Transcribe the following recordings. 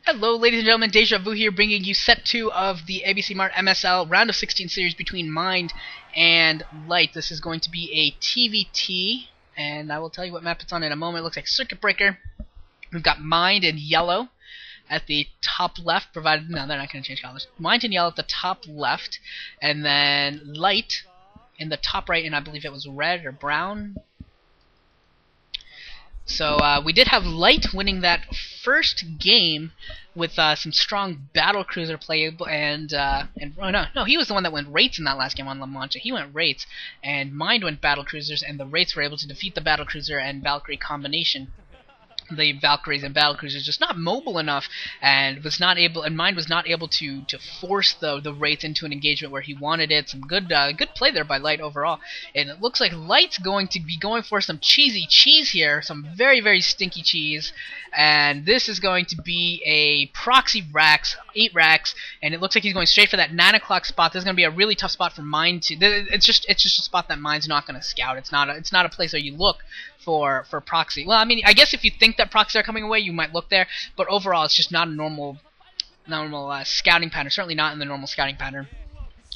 Hello, ladies and gentlemen, Deja Vu here, bringing you set 2 of the ABC Mart MSL round of 16 series between Mind and Light. This is going to be a TVT, and I will tell you what map it's on in a moment. It looks like Circuit Breaker. We've got Mind in yellow at the top left, provided, no, they're not going to change colors. Mind in yellow at the top left, and then Light in the top right, and I believe it was red or brown. So we did have Light winning that first game with some strong battlecruiser play, and oh, no, he was the one that went Wraiths in that last game on La Mancha. He went Wraiths, and Mind went battlecruisers, and the Wraiths were able to defeat the battlecruiser and Valkyrie combination. The Valkyries and battlecruisers just not mobile enough, and Mind was not able to force the Wraith into an engagement where he wanted it. Some good play there by Light overall, and it looks like Light's going to be going for some cheesy cheese here, some very stinky cheese, and this is going to be a proxy racks, 8 racks, and it looks like he's going straight for that 9 o'clock spot. This is going to be a really tough spot for Mind to. It's just a spot that Mind's not going to scout. It's not a place where you look for proxy. Well, I mean, I guess if you think that proxies are coming away, you might look there, but overall, it's just not a normal scouting pattern. Certainly not in the normal scouting pattern.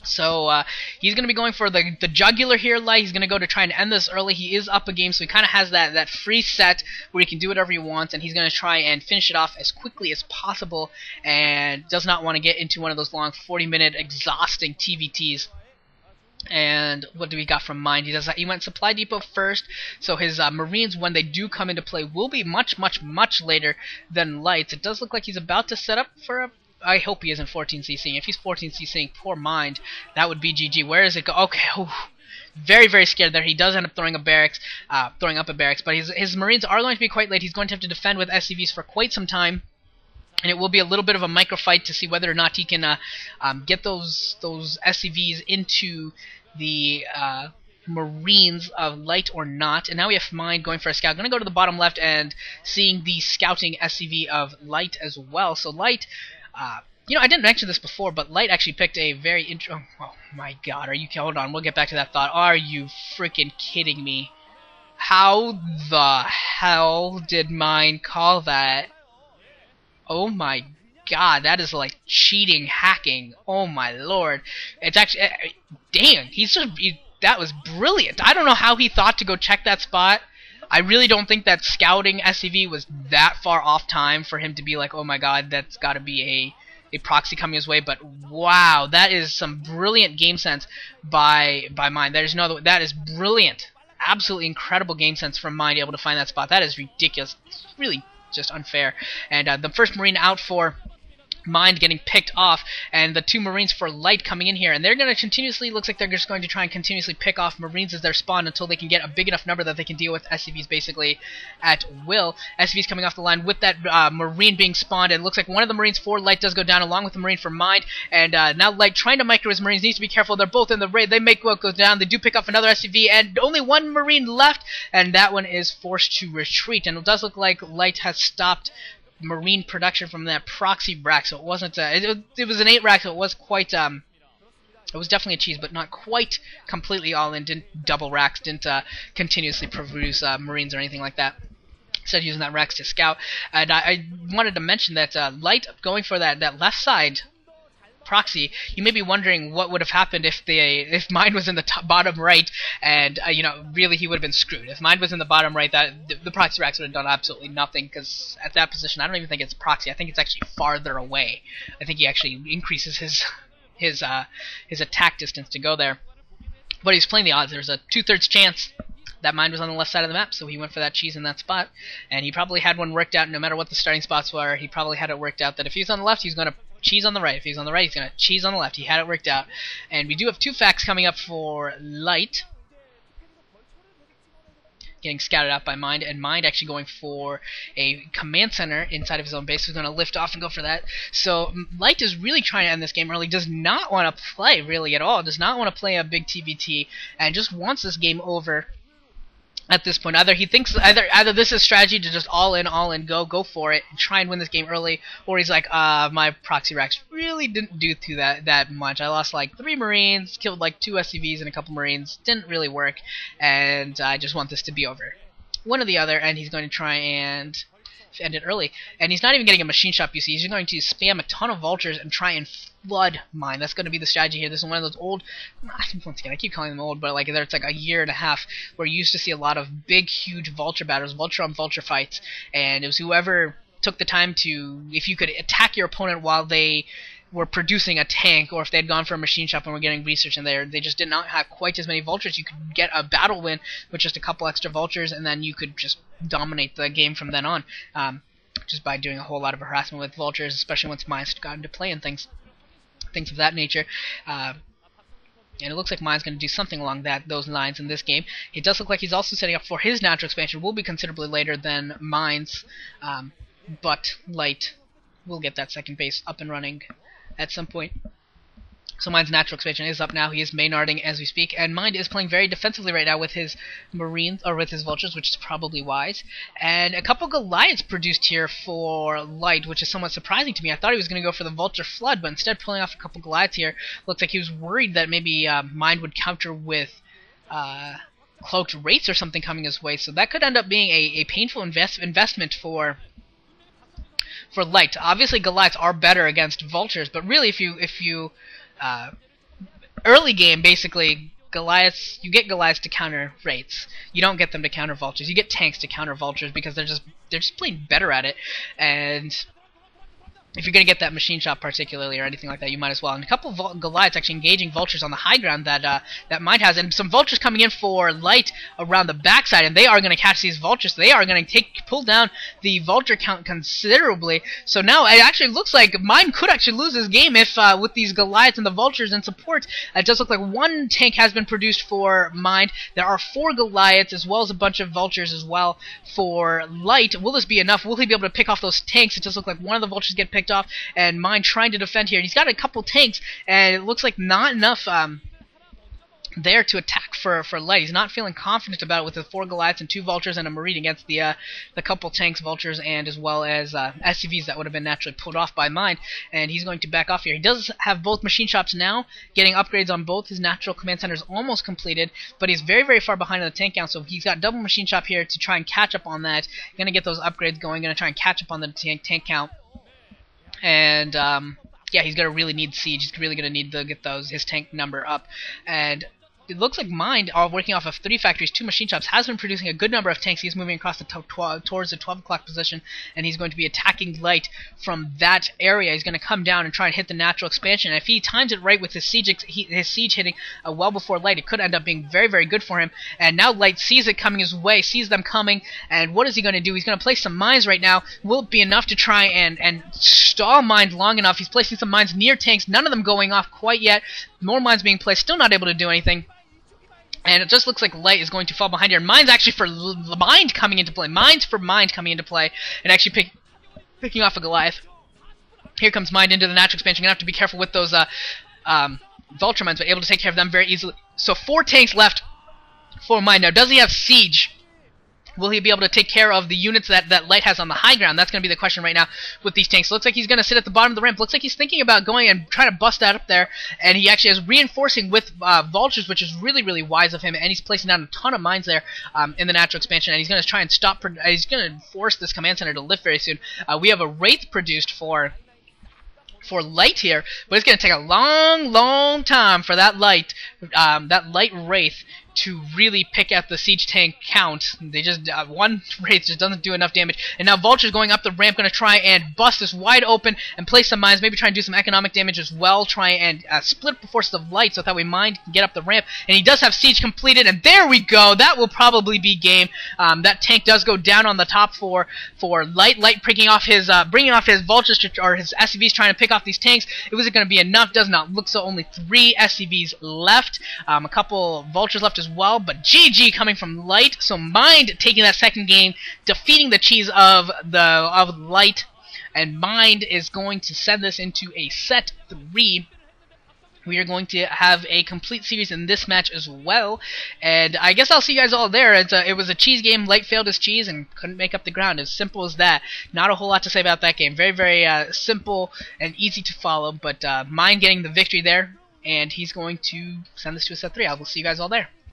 So he's going to be going for the jugular here, Light. He's going to go to try and end this early. He is up a game, so he kind of has that free set where he can do whatever he wants, and he's going to try and finish it off as quickly as possible, and does not want to get into one of those long 40-minute exhausting TVTs. And what do we got from Mind? He went Supply Depot first, so his Marines, when they do come into play, will be much later than Light's. It does look like he's about to set up for a... I hope he isn't 14cc'ing. If he's 14cc'ing, poor Mind, that would be GG. Where does it go? Okay, very scared there. He does end up throwing up a barracks, but his Marines are going to be quite late. He's going to have to defend with SCVs for quite some time. And it will be a little bit of a micro fight to see whether or not he can get those SCVs into the Marines of Light or not. And now we have Mind going for a scout. Going to go to the bottom left and seeing the scouting SCV of Light as well. So Light, you know, I didn't mention this before, but Light actually picked a very oh my God, hold on, we'll get back to that thought. Are you freaking kidding me? How the hell did Mind call that? Oh my God, that is like cheating, hacking. Oh my Lord. It's actually, dang, that was brilliant. I don't know how he thought to go check that spot. I really don't think that scouting SCV was that far off time for him to be like, oh my God, that's got to be a proxy coming his way. But wow, that is some brilliant game sense by Mind. That is brilliant. Absolutely incredible game sense from Mind, able to find that spot. That is ridiculous. It's really just unfair. And the first Marine out for Mind getting picked off, and the 2 Marines for Light coming in here, and they're going to continuously, looks like they're just going to try and continuously pick off Marines as their spawn until they can get a big enough number that they can deal with SCVs basically at will. SCVs coming off the line with that Marine being spawned, and it looks like one of the Marines for Light does go down along with the Marine for Mind, and now Light trying to micro his Marines, needs to be careful. They're both in the raid. They make what goes down. They do pick up another SCV, and only 1 Marine left, and that one is forced to retreat. And it does look like Light has stopped Marine production from that proxy rack, so it wasn't it was an 8 rack, so it was quite it was definitely a cheese, but not quite completely all in. Didn't double racks, didn't continuously produce Marines or anything like that. Instead using that racks to scout. And I wanted to mention that Light going for that left side proxy, you may be wondering what would have happened if Mind was in the bottom right, and you know, really he would have been screwed. If Mind was in the bottom right, that the proxy racks would have done absolutely nothing, because at that position, I don't even think it's proxy. I think it's actually farther away. I think he actually increases his attack distance to go there. But he's playing the odds. There's a 2/3 chance that Mind was on the left side of the map, so he went for that cheese in that spot, and he probably had one worked out. No matter what the starting spots were, he probably had it worked out that if he was on the left, he was going to cheese on the right. If he's on the right, he's going to cheese on the left. He had it worked out. And we do have 2 facts coming up for Light, getting scouted out by Mind, and Mind actually going for a command center inside of his own base. He's going to lift off and go for that. So Light is really trying to end this game early, does not want to play really at all, does not want to play a big TVT, and just wants this game over at this point. Either he thinks either this is strategy to just all in, go for it, and try and win this game early, or he's like, my proxy racks really didn't do that much. I lost like 3 Marines, killed like 2 SCVs and a couple Marines, didn't really work, and I just want this to be over. One or the other, and he's going to try and end it early. And he's not even getting a machine shop, you see. He's going to spam a ton of vultures and try and flood mine. That's going to be the strategy here. This is one of those old, once again, I keep calling them old, but like it's like a year and a half where you used to see a lot of big, huge vulture battles, vulture on vulture fights, and it was whoever took the time to, if you could attack your opponent while they were producing a tank, or if they had gone for a machine shop and were getting research in there, they just did not have quite as many vultures. You could get a battle win with just a couple extra vultures, and then you could just dominate the game from then on, just by doing a whole lot of harassment with vultures, especially once mines got into play and things of that nature. And it looks like Mine's going to do something along those lines in this game. It does look like he's also setting up for his natural expansion. Will be considerably later than Mine's, but Light will get that second base up and running at some point. So Mine's natural expansion is up now. He is Maynarding as we speak, and Mine is playing very defensively right now with his Marines, or with his Vultures, which is probably wise. And a couple Goliaths produced here for Light, which is somewhat surprising to me. I thought he was going to go for the Vulture Flood, but instead pulling off a couple Goliaths here. Looks like he was worried that maybe Mine would counter with Cloaked Wraiths or something coming his way, so that could end up being a painful investment for Light. Obviously Goliaths are better against Vultures, but really if you early game, basically, Goliaths, you get Goliaths to counter Wraiths. You don't get them to counter Vultures. You get tanks to counter Vultures because they're just plain better at it. And if you're going to get that machine shop particularly or anything like that, you might as well. And a couple of Goliaths actually engaging Vultures on the high ground that Mine has, and some Vultures coming in for Light around the backside, and they are going to catch these Vultures. They are going to pull down the Vulture count considerably. So now it actually looks like Mine could actually lose this game if with these Goliaths and the Vultures in support. It does look like one tank has been produced for Mine. There are 4 Goliaths as well as a bunch of Vultures as well for Light. Will this be enough? Will he be able to pick off those tanks? It does look like one of the Vultures get picked off, and Mine trying to defend here. He's got a couple tanks, and it looks like not enough there to attack for Light. He's not feeling confident about it with the 4 Goliaths and 2 Vultures and a Marine against the couple tanks, Vultures, and as well as SCVs that would have been naturally pulled off by Mine, and he's going to back off here. He does have both machine shops now, getting upgrades on both. His natural command centers almost completed, but he's very, very far behind on the tank count, so he's got double machine shop here to try and catch up on that. Going to get those upgrades going, going to try and catch up on the tank count. And yeah, he's gonna really need siege. He's really gonna need to get his tank number up. And it looks like Mind are working off of 3 factories, 2 machine shops, has been producing a good number of tanks. He's moving across towards the 12 o'clock position, and he's going to be attacking Light from that area. He's going to come down and try and hit the natural expansion. And if he times it right with his siege hitting well before Light, it could end up being very, very good for him. And now Light sees it coming his way, sees them coming, and what is he going to do? He's going to place some mines right now. Will it be enough to try and stall Mind long enough? He's placing some mines near tanks, none of them going off quite yet. More mines being placed, still not able to do anything. And it just looks like Light is going to fall behind here. Mine's actually for Mind coming into play. Mine's for Mind coming into play and actually picking off a Goliath. Here comes Mind into the natural expansion. You're going to have to be careful with those Vulture mines, but able to take care of them very easily. So 4 tanks left for Mind. Now, does he have siege? Will he be able to take care of the units that Light has on the high ground? That's going to be the question right now with these tanks. Looks like he's going to sit at the bottom of the ramp. Looks like he's thinking about going and trying to bust that up there. And he actually is reinforcing with Vultures, which is really, really wise of him. And he's placing down a ton of mines there in the natural expansion. And he's going to try and stop. He's going to force this command center to lift very soon. We have a Wraith produced for Light here, but it's going to take a long, long time for that Light Wraith to really pick at the siege tank count. They just one Wraith just doesn't do enough damage, and now Vulture's going up the ramp, going to try and bust this wide open and place some mines, maybe try and do some economic damage as well, try and split up the forces of Light so that way Mind can get up the ramp, and he does have siege completed, and there we go. That will probably be game. That tank does go down on the top for Light. Light bringing off his Vultures or his SCVs trying to pick off these tanks. It wasn't going to be enough. Does not look so. Only 3 SCVs left. A couple Vultures left as well, but GG coming from Light. So Mind taking that second game, defeating the cheese of Light, and Mind is going to send this into a set 3. We are going to have a complete series in this match as well, and I guess I'll see you guys all there. It was a cheese game. Light failed his cheese and couldn't make up the ground. As simple as that. Not a whole lot to say about that game. Very, very simple and easy to follow, but Mind getting the victory there, and he's going to send this to a set 3. I will see you guys all there.